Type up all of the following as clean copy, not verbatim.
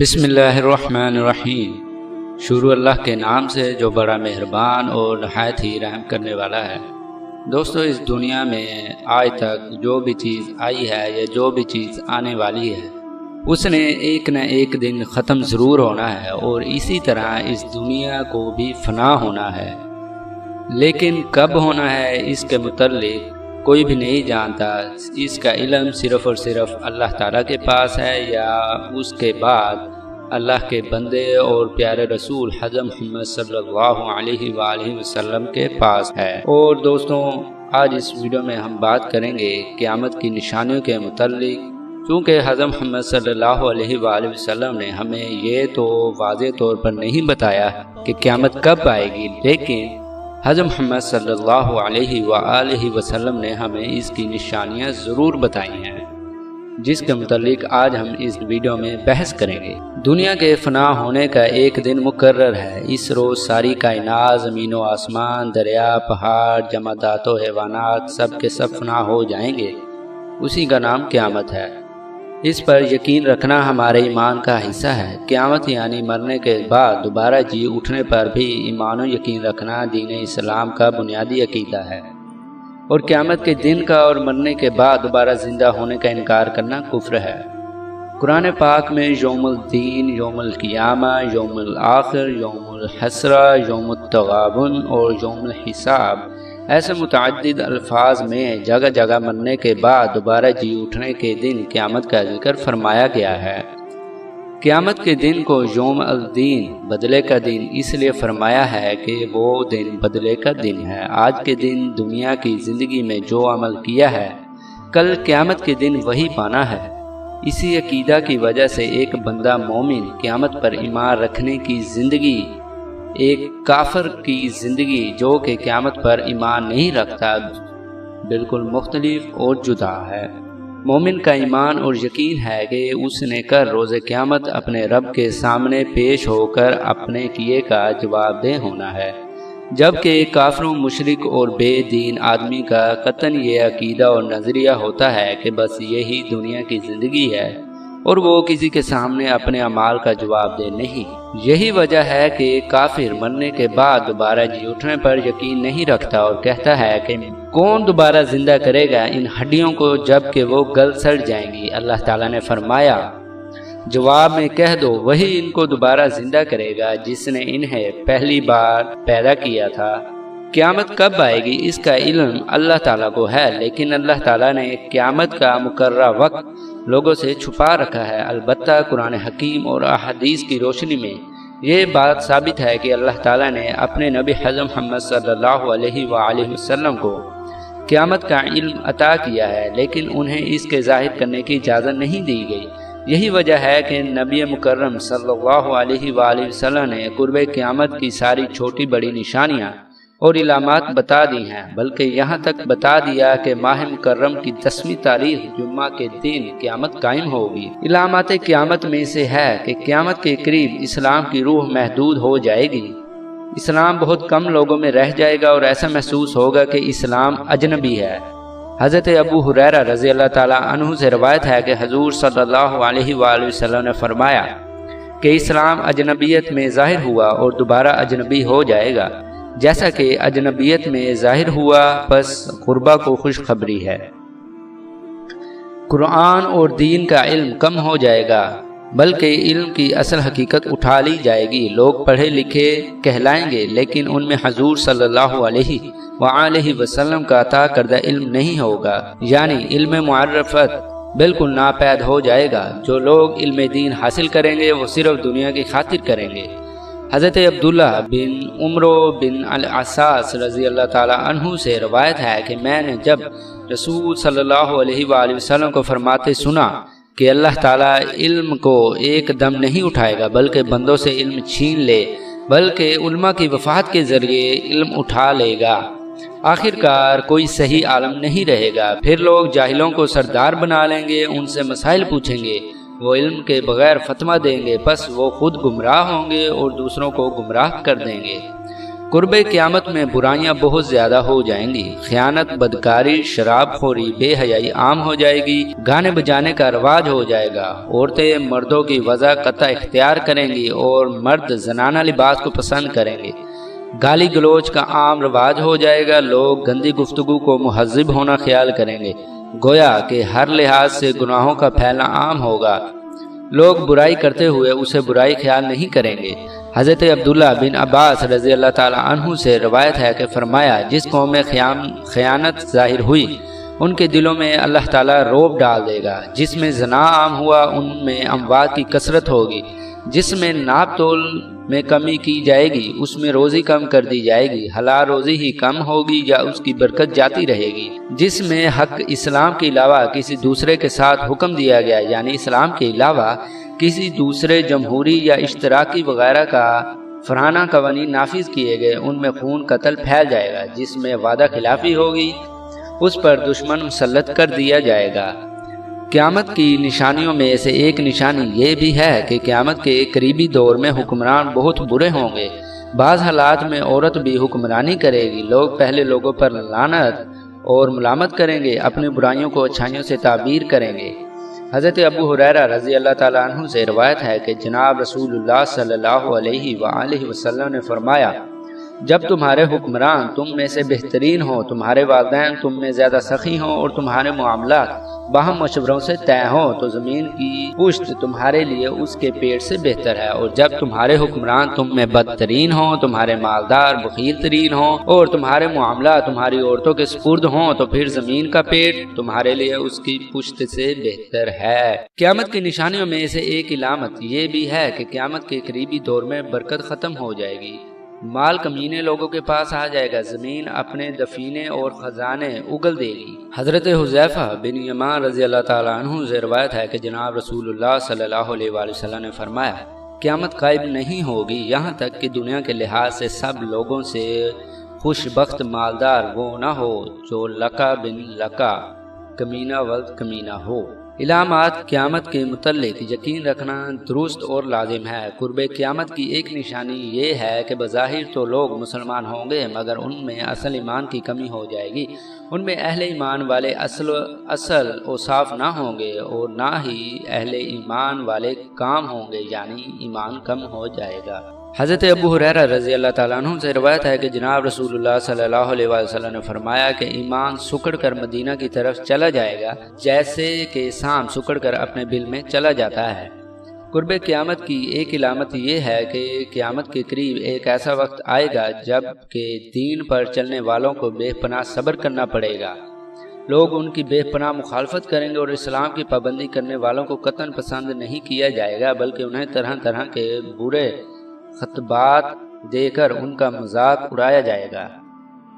بسم اللہ الرحمن الرحیم۔ شروع اللہ کے نام سے جو بڑا مہربان اور نہایت ہی رحم کرنے والا ہے۔ دوستو، اس دنیا میں آج تک جو بھی چیز آئی ہے یا جو بھی چیز آنے والی ہے اس نے ایک نہ ایک دن ختم ضرور ہونا ہے، اور اسی طرح اس دنیا کو بھی فنا ہونا ہے، لیکن کب ہونا ہے اس کے متعلق کوئی بھی نہیں جانتا۔ اس کا علم صرف اور صرف اللہ تعالیٰ کے پاس ہے، یا اس کے بعد اللہ کے بندے اور پیارے رسول حضرت محمد صلی اللہ علیہ وآلہ وسلم کے پاس ہے۔ اور دوستوں، آج اس ویڈیو میں ہم بات کریں گے قیامت کی نشانیوں کے متعلق، چونکہ حضرت محمد صلی اللہ علیہ وآلہ وسلم نے ہمیں یہ تو واضح طور پر نہیں بتایا کہ قیامت کب آئے گی، لیکن حضرت محمد صلی اللہ علیہ وآلہ وسلم نے ہمیں اس کی نشانیاں ضرور بتائی ہیں، جس کے متعلق آج ہم اس ویڈیو میں بحث کریں گے۔ دنیا کے فنا ہونے کا ایک دن مقرر ہے۔ اس روز ساری کائنات، زمین و آسمان، دریا، پہاڑ، جمادات و حیوانات سب کے سب فنا ہو جائیں گے۔ اسی کا نام قیامت ہے۔ اس پر یقین رکھنا ہمارے ایمان کا حصہ ہے۔ قیامت یعنی مرنے کے بعد دوبارہ جی اٹھنے پر بھی ایمان و یقین رکھنا دین اسلام کا بنیادی عقیدہ ہے، اور قیامت کے دن کا اور مرنے کے بعد دوبارہ زندہ ہونے کا انکار کرنا کفر ہے۔ قرآن پاک میں یوم الدین، یوم القیامہ، یوم الآخر، یوم الحسرہ، یوم التغابن اور یوم الحساب ایسے متعدد الفاظ میں جگہ جگہ مرنے کے بعد دوبارہ جی اٹھنے کے دن قیامت کا ذکر فرمایا گیا ہے۔ قیامت کے دن کو یوم الدین، بدلے کا دن، اس لیے فرمایا ہے کہ وہ دن بدلے کا دن ہے۔ آج کے دن دنیا کی زندگی میں جو عمل کیا ہے، کل قیامت کے دن وہی پانا ہے۔ اسی عقیدہ کی وجہ سے ایک بندہ مومن قیامت پر ایمان رکھنے کی زندگی ایک کافر کی زندگی جو کہ قیامت پر ایمان نہیں رکھتا بالکل مختلف اور جدا ہے۔ مومن کا ایمان اور یقین ہے کہ اس نے کر روز قیامت اپنے رب کے سامنے پیش ہو کر اپنے کیے کا جواب دہ ہونا ہے، جبکہ کافروں، مشرک اور بے دین آدمی کا قطعاً یہ عقیدہ اور نظریہ ہوتا ہے کہ بس یہی دنیا کی زندگی ہے اور وہ کسی کے سامنے اپنے اعمال کا جواب دے نہیں۔ یہی وجہ ہے کہ کافر مرنے کے بعد دوبارہ جی اٹھنے پر یقین نہیں رکھتا اور کہتا ہے کہ کون دوبارہ زندہ کرے گا ان ہڈیوں کو جب کہ وہ گل سڑ جائیں گی۔ اللہ تعالیٰ نے فرمایا، جواب میں کہہ دو وہی ان کو دوبارہ زندہ کرے گا جس نے انہیں پہلی بار پیدا کیا تھا۔ قیامت کب آئے گی اس کا علم اللہ تعالیٰ کو ہے، لیکن اللہ تعالیٰ نے قیامت کا مقررہ وقت لوگوں سے چھپا رکھا ہے۔ البتہ قرآن حکیم اور احادیث کی روشنی میں یہ بات ثابت ہے کہ اللہ تعالیٰ نے اپنے نبی حضرت محمد صلی اللہ علیہ وآلہ وسلم کو قیامت کا علم عطا کیا ہے، لیکن انہیں اس کے ظاہر کرنے کی اجازت نہیں دی گئی۔ یہی وجہ ہے کہ نبی مکرم صلی اللہ علیہ وآلہ وسلم نے قرب قیامت کی ساری چھوٹی بڑی نشانیاں اور علامات بتا دی ہیں، بلکہ یہاں تک بتا دیا کہ ماہ مکرم کی 10ویں تاریخ جمعہ کے دن قیامت قائم ہوگی۔ علامات قیامت میں سے ہے کہ قیامت کے قریب اسلام کی روح محدود ہو جائے گی۔ اسلام بہت کم لوگوں میں رہ جائے گا اور ایسا محسوس ہوگا کہ اسلام اجنبی ہے۔ حضرت ابو ہریرہ رضی اللہ تعالیٰ عنہ سے روایت ہے کہ حضور صلی اللہ علیہ وآلہ وسلم نے فرمایا کہ اسلام اجنبیت میں ظاہر ہوا اور دوبارہ اجنبی ہو جائے گا، جیسا کہ اجنبیت میں ظاہر ہوا، پس غربا کو خوشخبری ہے۔ قرآن اور دین کا علم کم ہو جائے گا، بلکہ علم کی اصل حقیقت اٹھا لی جائے گی۔ لوگ پڑھے لکھے کہلائیں گے، لیکن ان میں حضور صلی اللہ علیہ وآلہ وسلم کا عطا کردہ علم نہیں ہوگا، یعنی علم معرفت بالکل ناپید ہو جائے گا۔ جو لوگ علم دین حاصل کریں گے وہ صرف دنیا کی خاطر کریں گے۔ حضرت عبداللہ بن عمرو بن العاص رضی اللہ تعالیٰ عنہ سے روایت ہے کہ میں نے جب رسول صلی اللہ علیہ وآلہ وسلم کو فرماتے سنا کہ اللہ تعالیٰ علم کو ایک دم نہیں اٹھائے گا بلکہ بندوں سے علم چھین لے، بلکہ علماء کی وفات کے ذریعے علم اٹھا لے گا، آخرکار کوئی صحیح عالم نہیں رہے گا، پھر لوگ جاہلوں کو سردار بنا لیں گے، ان سے مسائل پوچھیں گے، وہ علم کے بغیر فتویٰ دیں گے، پس وہ خود گمراہ ہوں گے اور دوسروں کو گمراہ کر دیں گے۔ قرب قیامت میں برائیاں بہت زیادہ ہو جائیں گی، خیانت، بدکاری، شراب خوری، بے حیائی عام ہو جائے گی، گانے بجانے کا رواج ہو جائے گا، عورتیں مردوں کی وضع قطع اختیار کریں گی اور مرد زنانہ لباس کو پسند کریں گے، گالی گلوچ کا عام رواج ہو جائے گا، لوگ گندی گفتگو کو مہذب ہونا خیال کریں گے، گویا کہ ہر لحاظ سے گناہوں کا پھیلنا عام ہوگا، لوگ برائی کرتے ہوئے اسے برائی خیال نہیں کریں گے۔ حضرت عبداللہ بن عباس رضی اللہ تعالی عنہ سے روایت ہے کہ فرمایا، جس قوم میں خیانت ظاہر ہوئی ان کے دلوں میں اللہ تعالیٰ رعب ڈال دے گا، جس میں زنا عام ہوا ان میں اموات کی کثرت ہوگی، جس میں ناپ تول میں کمی کی جائے گی اس میں روزی کم کر دی جائے گی، حلال روزی ہی کم ہوگی یا اس کی برکت جاتی رہے گی، جس میں حق اسلام کے علاوہ کسی دوسرے کے ساتھ حکم دیا گیا، یعنی اسلام کے علاوہ کسی دوسرے جمہوری یا اشتراکی وغیرہ کا فرانہ قوانین نافذ کیے گئے، ان میں خون قتل پھیل جائے گا، جس میں وعدہ خلافی ہوگی اس پر دشمن مسلط کر دیا جائے گا۔ قیامت کی نشانیوں میں سے ایک نشانی یہ بھی ہے کہ قیامت کے قریبی دور میں حکمران بہت برے ہوں گے، بعض حالات میں عورت بھی حکمرانی کرے گی، لوگ پہلے لوگوں پر لعنت اور ملامت کریں گے، اپنی برائیوں کو اچھائیوں سے تعبیر کریں گے۔ حضرت ابو ہریرہ رضی اللہ تعالیٰ عنہ سے روایت ہے کہ جناب رسول اللہ صلی اللہ علیہ وآلہ وسلم نے فرمایا، جب تمہارے حکمران تم میں سے بہترین ہوں، تمہارے والدین تم میں زیادہ سخی ہوں اور تمہارے معاملات باہم مشوروں سے طے ہوں تو زمین کی پشت تمہارے لیے اس کے پیٹ سے بہتر ہے، اور جب تمہارے حکمران تم میں بدترین ہوں، تمہارے مالدار بخیل ترین ہوں اور تمہارے معاملات تمہاری عورتوں کے سپرد ہوں تو پھر زمین کا پیٹ تمہارے لیے اس کی پشت سے بہتر ہے۔ قیامت کی نشانیوں میں سے ایک علامت یہ بھی ہے کہ قیامت کے قریبی دور میں برکت ختم ہو جائے گی، مال کمینے لوگوں کے پاس آ جائے گا، زمین اپنے دفینے اور خزانے اگل دے گی۔ حضرت حذیفہ بن یمان رضی اللہ تعالیٰ عنہ سے روایت ہے کہ جناب رسول اللہ صلی اللہ علیہ وآلہ وسلم نے فرمایا، قیامت قائم نہیں ہوگی یہاں تک کہ دنیا کے لحاظ سے سب لوگوں سے خوش بخت مالدار وہ نہ ہو جو لکا بن لکا کمینہ ولد کمینہ ہو۔ علامات قیامت کے متعلق یقین رکھنا درست اور لازم ہے۔ قرب قیامت کی ایک نشانی یہ ہے کہ بظاہر تو لوگ مسلمان ہوں گے مگر ان میں اصل ایمان کی کمی ہو جائے گی، ان میں اہل ایمان والے اصل اوصاف نہ ہوں گے اور نہ ہی اہل ایمان والے کام ہوں گے، یعنی ایمان کم ہو جائے گا۔ حضرت ابو ہریرہ رضی اللہ تعالیٰ عنہ سے روایت ہے کہ جناب رسول اللہ صلی اللہ علیہ وسلم نے فرمایا کہ ایمان سکڑ کر مدینہ کی طرف چلا جائے گا جیسے کہ سام سکڑ کر اپنے بل میں چلا جاتا ہے۔ قرب قیامت کی ایک علامت یہ ہے کہ قیامت کے قریب ایک ایسا وقت آئے گا جب کہ دین پر چلنے والوں کو بے پناہ صبر کرنا پڑے گا، لوگ ان کی بے پناہ مخالفت کریں گے اور اسلام کی پابندی کرنے والوں کو قطعاً پسند نہیں کیا جائے گا، بلکہ انہیں طرح طرح کے برے خطبات دے کر ان کا مذاق اڑایا جائے گا۔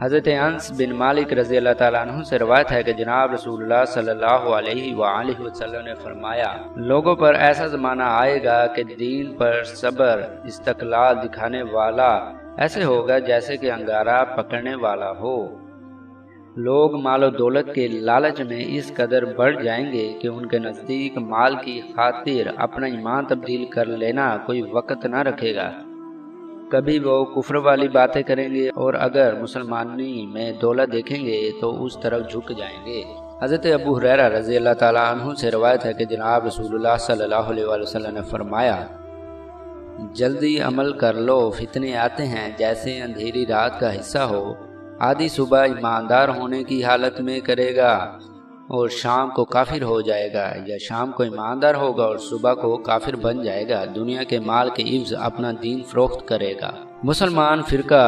حضرت انس بن مالک رضی اللہ تعالیٰ عنہ سے روایت ہے کہ جناب رسول اللہ صلی اللہ علیہ وآلہ وسلم نے فرمایا، لوگوں پر ایسا زمانہ آئے گا کہ دین پر صبر استقلال دکھانے والا ایسے ہوگا جیسے کہ انگارہ پکڑنے والا ہو، لوگ مال و دولت کے لالچ میں اس قدر بڑھ جائیں گے کہ ان کے نزدیک مال کی خاطر اپنا ایمان تبدیل کر لینا کوئی وقت نہ رکھے گا، کبھی وہ کفر والی باتیں کریں گے اور اگر مسلمانی میں دولت دیکھیں گے تو اس طرف جھک جائیں گے۔ حضرت ابو ہریرہ رضی اللہ تعالیٰ عنہ سے روایت ہے کہ جناب رسول اللہ صلی اللہ علیہ وسلم نے فرمایا، جلدی عمل کر لو، فتنے آتے ہیں جیسے اندھیری رات کا حصہ ہو، آدھی صبح ایماندار ہونے کی حالت میں کرے گا اور شام کو کافر ہو جائے گا، یا شام کو ایماندار ہوگا اور صبح کو کافر بن جائے گا، دنیا کے مال کے عوض اپنا دین فروخت کرے گا، مسلمان فرقہ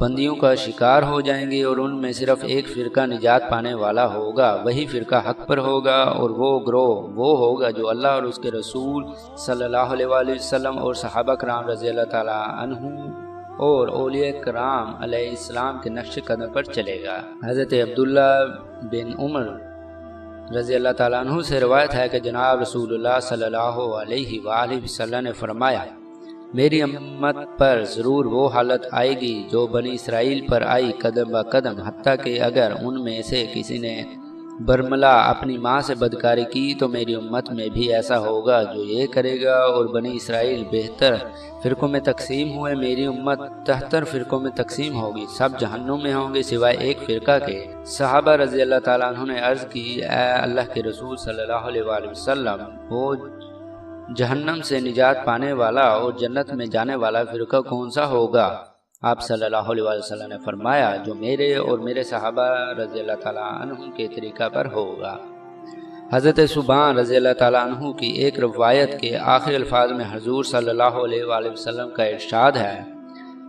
بندیوں کا شکار ہو جائیں گے اور ان میں صرف ایک فرقہ نجات پانے والا ہوگا، وہی فرقہ حق پر ہوگا اور وہ گروہ وہ ہوگا جو اللہ اور اس کے رسول صلی اللہ علیہ وآلہ وسلم اور صحابہ کرام رضی اللہ تعالیٰ عنہم اور اولیاء کرام علیہ السلام کے نقش قدم پر چلے گا۔ حضرت عبداللہ بن عمر رضی اللہ تعالیٰ عنہ سے روایت ہے کہ جناب رسول اللہ صلی اللہ علیہ وآلہ وسلم نے فرمایا، میری امت پر ضرور وہ حالت آئے گی جو بنی اسرائیل پر آئی قدم با قدم، حتیٰ کہ اگر ان میں سے کسی نے برملا اپنی ماں سے بدکاری کی تو میری امت میں بھی ایسا ہوگا جو یہ کرے گا، اور بنی اسرائیل بہتر فرقوں میں تقسیم ہوئے، میری امت 73 فرقوں میں تقسیم ہوگی، سب جہنم میں ہوں گے سوائے ایک فرقہ کے۔ صحابہ رضی اللہ تعالیٰ عنہ نے عرض کی، اے اللہ کے رسول صلی اللہ علیہ وآلہ وسلم، وہ جہنم سے نجات پانے والا اور جنت میں جانے والا فرقہ کون سا ہوگا؟ آپ صلی اللہ علیہ وسلم نے فرمایا، جو میرے اور میرے صحابہ رضی اللہ تعالیٰ عنہ کے طریقہ پر ہوگا۔ حضرت صبان رضی اللہ تعالیٰ عنہ کی ایک روایت کے آخری الفاظ میں حضور صلی اللہ علیہ وآلہ وسلم کا ارشاد ہے،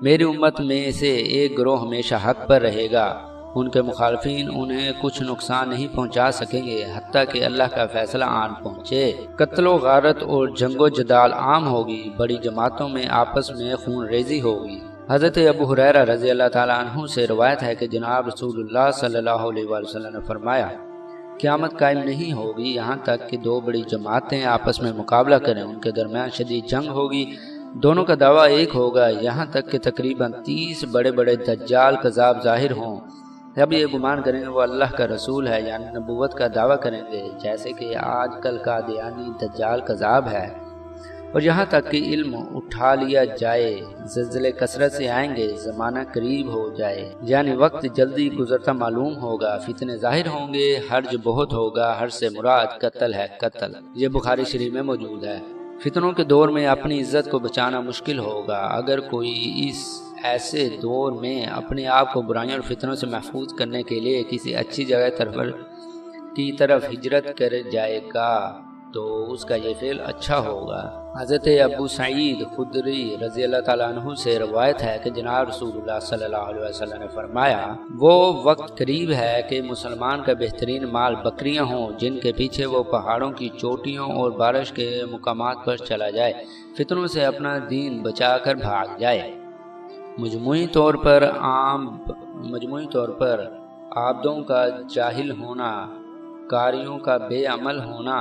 میری امت میں سے ایک گروہ ہمیشہ حق پر رہے گا، ان کے مخالفین انہیں کچھ نقصان نہیں پہنچا سکیں گے حتیٰ کہ اللہ کا فیصلہ آن پہنچے۔ قتل و غارت اور جنگ و جدال عام ہوگی، بڑی جماعتوں میں آپس میں خون ریزی ہوگی۔ حضرت ابو ہریرہ رضی اللہ تعالیٰ عنہ سے روایت ہے کہ جناب رسول اللہ صلی اللہ علیہ وآلہ وسلم نے فرمایا، قیامت قائم نہیں ہوگی یہاں تک کہ دو بڑی جماعتیں آپس میں مقابلہ کریں، ان کے درمیان شدید جنگ ہوگی، دونوں کا دعویٰ ایک ہوگا، یہاں تک کہ تقریباً 30 بڑے بڑے دجال کذاب ظاہر ہوں، جب یہ گمان کریں گے وہ اللہ کا رسول ہے، یعنی نبوت کا دعویٰ کریں گے، جیسے کہ آج کل کا قادیانی دجال کذاب ہے، اور یہاں تک کہ علم اٹھا لیا جائے، زلزلے کثرت سے آئیں گے، زمانہ قریب ہو جائے، یعنی وقت جلدی گزرتا معلوم ہوگا، فتنے ظاہر ہوں گے، حرج بہت ہوگا، حرج سے مراد قتل ہے، قتل۔ یہ بخاری شریف میں موجود ہے۔ فتنوں کے دور میں اپنی عزت کو بچانا مشکل ہوگا، اگر کوئی اس ایسے دور میں اپنے آپ کو برائیوں اور فتنوں سے محفوظ کرنے کے لیے کسی اچھی جگہ کی طرف ہجرت کر جائے گا تو اس کا یہ فعل اچھا ہوگا۔ حضرت ابو سعید خدری رضی اللہ تعالیٰ عنہ سے روایت ہے کہ جناب رسول اللہ صلی اللہ علیہ وسلم نے فرمایا، وہ وقت قریب ہے کہ مسلمان کا بہترین مال بکریاں ہوں جن کے پیچھے وہ پہاڑوں کی چوٹیوں اور بارش کے مقامات پر چلا جائے، فتنوں سے اپنا دین بچا کر بھاگ جائے۔ مجموعی طور پر عابدوں کا جاہل ہونا، قاریوں کا بے عمل ہونا،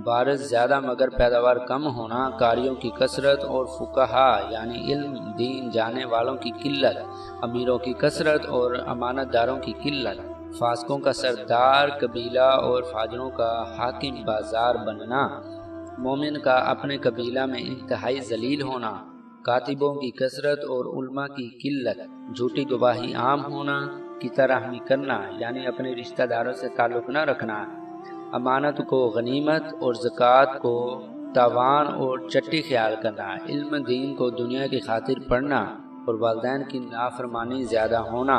بارش زیادہ مگر پیداوار کم ہونا، قاریوں کی کثرت اور فقہا یعنی علم دین جانے والوں کی قلت، امیروں کی کثرت اور امانت داروں کی قلت، فاسقوں کا سردار قبیلہ اور فاجروں کا حاکم بازار بننا، مومن کا اپنے قبیلہ میں انتہائی ذلیل ہونا، کاتبوں کی کثرت اور علماء کی قلت، جھوٹی گواہی عام ہونا، قطع رحمی کرنا یعنی اپنے رشتہ داروں سے تعلق نہ رکھنا، امانت کو غنیمت اور زکوٰۃ کو تاوان اور چٹی خیال کرنا، علم دین کو دنیا کی خاطر پڑھنا اور والدین کی نافرمانی زیادہ ہونا،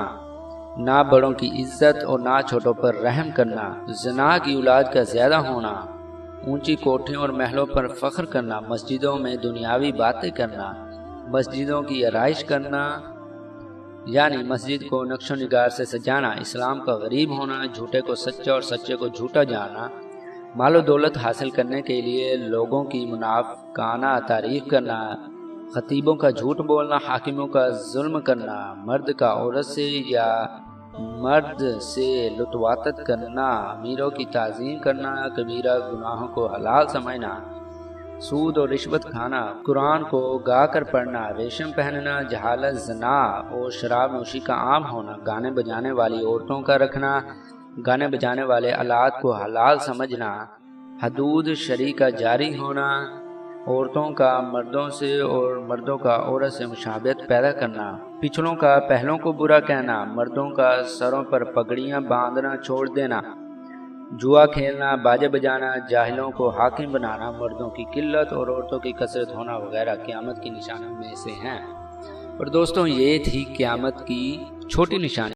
نہ بڑوں کی عزت اور نہ چھوٹوں پر رحم کرنا، زنا کی اولاد کا زیادہ ہونا، اونچی کوٹھیوں اور محلوں پر فخر کرنا، مسجدوں میں دنیاوی باتیں کرنا، مسجدوں کی آرائش کرنا یعنی مسجد کو نقش و نگار سے سجانا، اسلام کا غریب ہونا، جھوٹے کو سچا اور سچے کو جھوٹا جاننا، مال و دولت حاصل کرنے کے لیے لوگوں کی منافقانہ تعریف کرنا، خطیبوں کا جھوٹ بولنا، حاکموں کا ظلم کرنا، مرد کا عورت سے یا مرد سے لطواطت کرنا، امیروں کی تعظیم کرنا، کبیرہ گناہوں کو حلال سمجھنا، سود اور رشوت کھانا، قرآن کو گا کر پڑھنا، ریشم پہننا، جہالت، زنا اور شراب نوشی کا عام ہونا، گانے بجانے والی عورتوں کا رکھنا، گانے بجانے والے آلات کو حلال سمجھنا، حدود شرعی کا جاری ہونا، عورتوں کا مردوں سے اور مردوں کا عورت سے مشابہت پیدا کرنا، پچھلوں کا پہلوں کو برا کہنا، مردوں کا سروں پر پگڑیاں باندھنا چھوڑ دینا، جوا کھیلنا، باجے بجانا، جاہلوں کو حاکم بنانا، مردوں کی قلت اور عورتوں کی کثرت ہونا وغیرہ قیامت کی نشانیوں میں سے ہیں۔ اور دوستوں یہ تھی قیامت کی چھوٹی نشانی۔